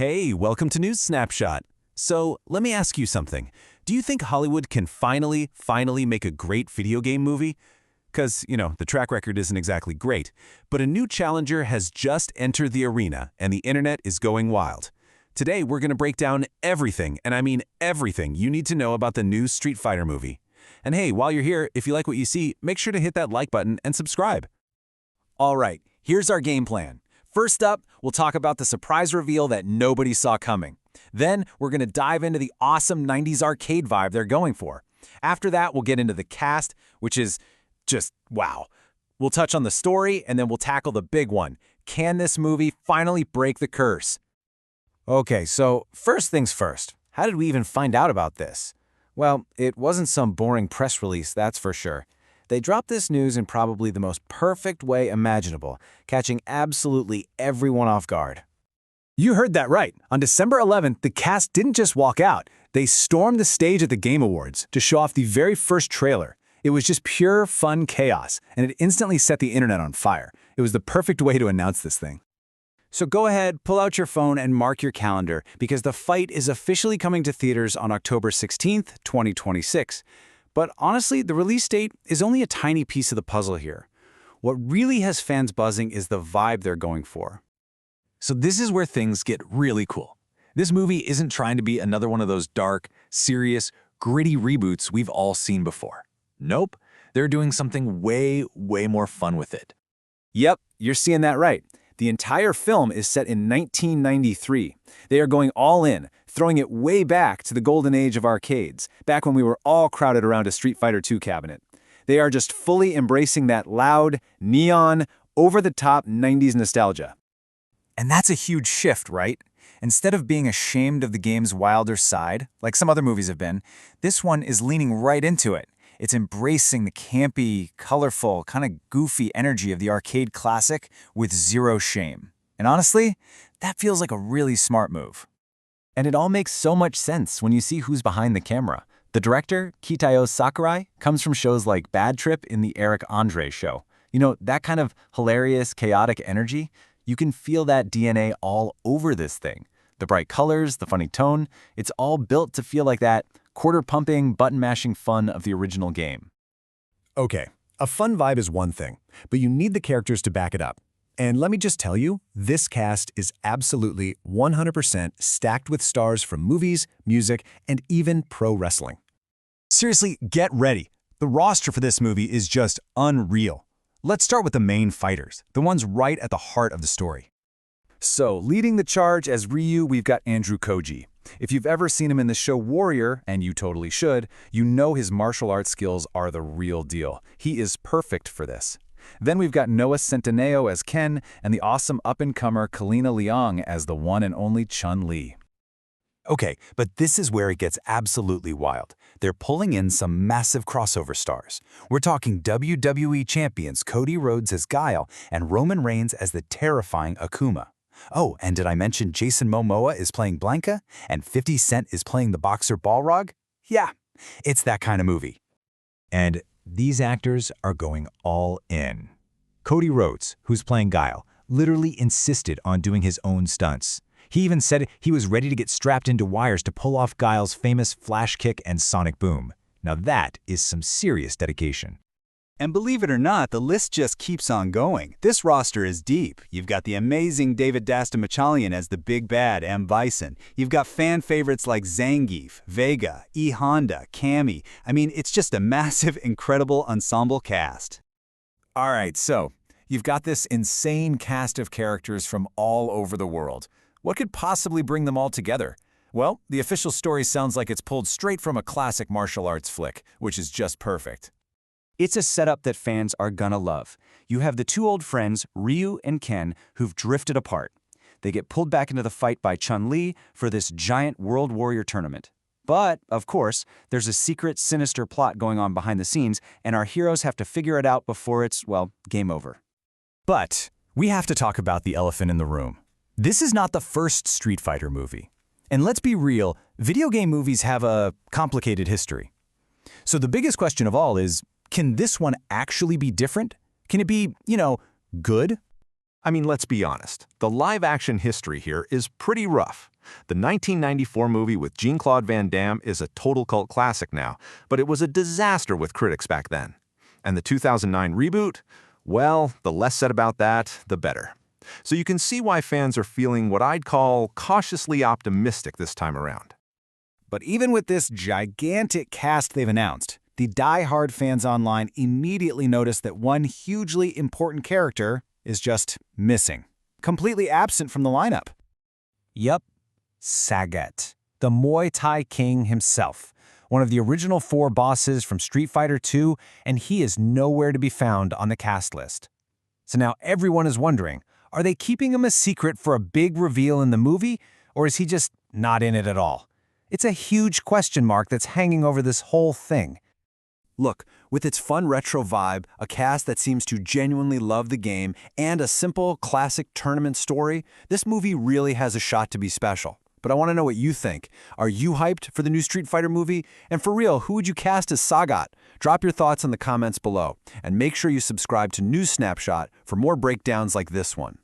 Hey, welcome to News Snapshot. So, let me ask you something. Do you think Hollywood can finally make a great video game movie? Because, the track record isn't exactly great, but a new challenger has just entered the arena and the internet is going wild. Today, we're going to break down everything, and I mean everything you need to know about the new Street Fighter movie. And hey, while you're here, if you like what you see, make sure to hit that like button and subscribe. All right, here's our game plan. First up, we'll talk about the surprise reveal that nobody saw coming. Then, we're going to dive into the awesome 90s arcade vibe they're going for. After that, we'll get into the cast, which is just wow. We'll touch on the story, and then we'll tackle the big one. Can this movie finally break the curse? Okay, so first things first. How did we even find out about this? Well, it wasn't some boring press release, that's for sure. They dropped this news in probably the most perfect way imaginable, catching absolutely everyone off guard. You heard that right. On December 11th, the cast didn't just walk out. They stormed the stage at the Game Awards to show off the very first trailer. It was just pure fun chaos, and it instantly set the internet on fire. It was the perfect way to announce this thing. So go ahead, pull out your phone and mark your calendar, because the fight is officially coming to theaters on October 16th, 2026. But honestly, the release date is only a tiny piece of the puzzle here. What really has fans buzzing is the vibe they're going for. So this is where things get really cool. This movie isn't trying to be another one of those dark, serious, gritty reboots we've all seen before. Nope, they're doing something way more fun with it. Yep, you're seeing that right. The entire film is set in 1993. They are going all in, throwing it way back to the golden age of arcades, back when we were all crowded around a Street Fighter II cabinet. They are just fully embracing that loud, neon, over-the-top 90s nostalgia. And that's a huge shift, right? Instead of being ashamed of the game's wilder side, like some other movies have been, this one is leaning right into it. It's embracing the campy, colorful, kind of goofy energy of the arcade classic with zero shame. And honestly, that feels like a really smart move. And it all makes so much sense when you see who's behind the camera. The director, Kitao Sakurai, comes from shows like Bad Trip in the Eric Andre show. That kind of hilarious, chaotic energy, you can feel that DNA all over this thing. The bright colors, the funny tone, it's all built to feel like that quarter-pumping, button-mashing fun of the original game. Okay, a fun vibe is one thing, but you need the characters to back it up. And let me just tell you, this cast is absolutely 100% stacked with stars from movies, music, and even pro wrestling. Seriously, get ready. The roster for this movie is just unreal. Let's start with the main fighters, the ones right at the heart of the story. So, leading the charge as Ryu, we've got Andrew Koji. If you've ever seen him in the show Warrior, and you totally should, you know his martial arts skills are the real deal. He is perfect for this. Then we've got Noah Centineo as Ken, and the awesome up-and-comer Callina Liang as the one and only Chun-Li. Okay, but this is where it gets absolutely wild. They're pulling in some massive crossover stars. We're talking WWE champions Cody Rhodes as Guile and Roman Reigns as the terrifying Akuma. Oh, and did I mention Jason Momoa is playing Blanca and 50 Cent is playing the boxer Balrog? Yeah, it's that kind of movie. And these actors are going all in. Cody Rhodes, who's playing Guile, literally insisted on doing his own stunts. He even said he was ready to get strapped into wires to pull off Guile's famous flash kick and sonic boom. Now that is some serious dedication. And believe it or not, the list just keeps on going. This roster is deep. You've got the amazing David Dastamachalian as the big bad M. Bison. You've got fan favorites like Zangief, Vega, E. Honda, Cammy. I mean, it's just a massive, incredible ensemble cast. All right, so you've got this insane cast of characters from all over the world. What could possibly bring them all together? Well, the official story sounds like it's pulled straight from a classic martial arts flick, which is just perfect. It's a setup that fans are gonna love. You have the two old friends, Ryu and Ken, who've drifted apart. They get pulled back into the fight by Chun-Li for this giant World Warrior tournament. But, of course, there's a secret, sinister plot going on behind the scenes, and our heroes have to figure it out before it's, well, game over. But we have to talk about the elephant in the room. This is not the first Street Fighter movie. And let's be real, video game movies have a complicated history. So the biggest question of all is, can this one actually be different? Can it be, good? I mean, let's be honest. The live-action history here is pretty rough. The 1994 movie with Jean-Claude Van Damme is a total cult classic now, but it was a disaster with critics back then. And the 2009 reboot? Well, the less said about that, the better. So you can see why fans are feeling what I'd call cautiously optimistic this time around. But even with this gigantic cast they've announced, the die-hard fans online immediately noticed that one hugely important character is just missing, completely absent from the lineup. Yup, Sagat, the Muay Thai king himself, one of the original 4 bosses from Street Fighter II, and he is nowhere to be found on the cast list. So now everyone is wondering, are they keeping him a secret for a big reveal in the movie, or is he just not in it at all? It's a huge question mark that's hanging over this whole thing. Look, with its fun retro vibe, a cast that seems to genuinely love the game, and a simple, classic tournament story, this movie really has a shot to be special. But I want to know what you think. Are you hyped for the new Street Fighter movie? And for real, who would you cast as Sagat? Drop your thoughts in the comments below. And make sure you subscribe to News Snapshot for more breakdowns like this one.